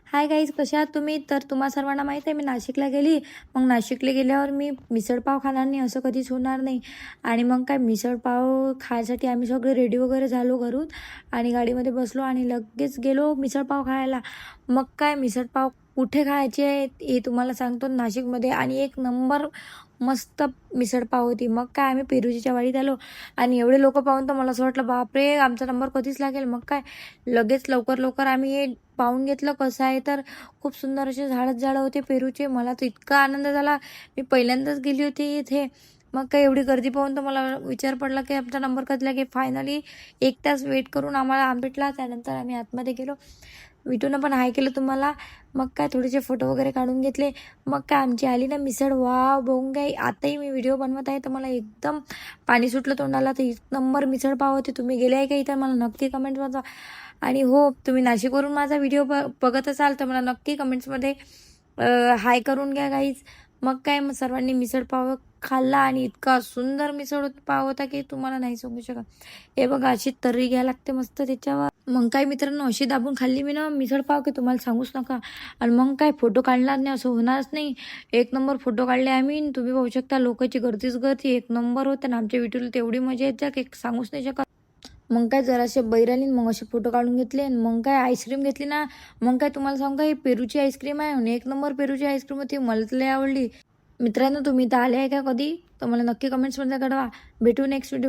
Hi guys, कशा आहात तुम्ही? तर तुम्हा सर्वांना माहीत आहे मी नाशिकला गेली. मग नाशिकला गेल्यावर मी मिसळपाव खाणार नाही असं कधीच होणार नाही. आणि मग काय मिसळपाव खायसाठी आम्ही सगळे रेडी वगैरे झालो घरून आणि गाडीमध्ये बसलो आणि लगेच गेलो मिसळपाव खायला. मग काय मिसळपाव कुठे खायचे आहे हे तुम्हाला सांगतो, नाशिकमध्ये. आणि एक नंबर मस्त मिसळपाव होती. मग काय आम्ही पेरूजीच्या वाडीत आलो आणि एवढे लोक पाहून तर मला असं वाटलं बापरे, आमचा नंबर कधीच लागेल. मग काय लगेच लवकर लवकर आम्ही हे पाहून घेतलं कसं आहे. तर खूप सुंदर असे झाडं होते पेरूचे. मला तर इतका आनंद झाला, मी पहिल्यांदाच गेली होती इथे. मग काय एवढी गर्दी पाहून तर मला विचार पडला की आमचा नंबर कधी लागेल. फायनली 1 तास वेट करून आम्हाला भेटला. त्यानंतर आम्ही आतमध्ये गेलो. विटूनं पण हाय केलं तुम्हाला. मग काय थोडेसे फोटो वगैरे काढून घेतले. मग काय आमची आली ना मिसळ, वाव बोंगाई. आताही मी व्हिडिओ बनवत आहे तर मला एकदम पाणी सुटलं तोंडाला. तर 1 नंबर मिसळ पाव होते. तुम्ही गेले आहे का इथं? मला नक्की कमेंट वाचा. आणि हो, तुम्ही नाशिकवरून माझा व्हिडिओ बघत असाल तर मला नक्की कमेंट्समध्ये हाय करून घ्या गाईज. मग काय, मग सर्वांनी मिसळ पाव खाल्ला आणि इतका सुंदर मिसळ पाव होता की तुम्हाला नाही सांगू शकत. हे बघा, अशी तर्री घ्यायला लागते मस्त त्याच्यावर. मग काय मित्रांनो, अशी दाबून खाल्ली मी ना मिसळ पाव की तुम्हाला सांगूच नका. आणि मग काय फोटो काढणार नाही असं होणारच नाही. 1 नंबर फोटो काढले आम्ही. तुम्ही पाहू शकता लोकांची गर्दीच गर्दी 1 नंबर होते. आणि आमच्या व्हिडिओला तेवढी मजा येते की सांगूच नाही शकत. मग काय जरासे बैरानी मग असे फोटो काढून घेतले. मग काय आईस्क्रीम घेतली ना. मग काय तुम्हाला सांगू का, ही पेरूची आईस्क्रीम आहे आणि 1 नंबर पेरूची आईस्क्रीम होती. मला तर लय आवडली. मित्रांनो, तुम्ही तर आले आहे का कधी? तर मला नक्की कमेंट्समध्ये कळवा. भेटू नेक्स्ट व्हिडिओ.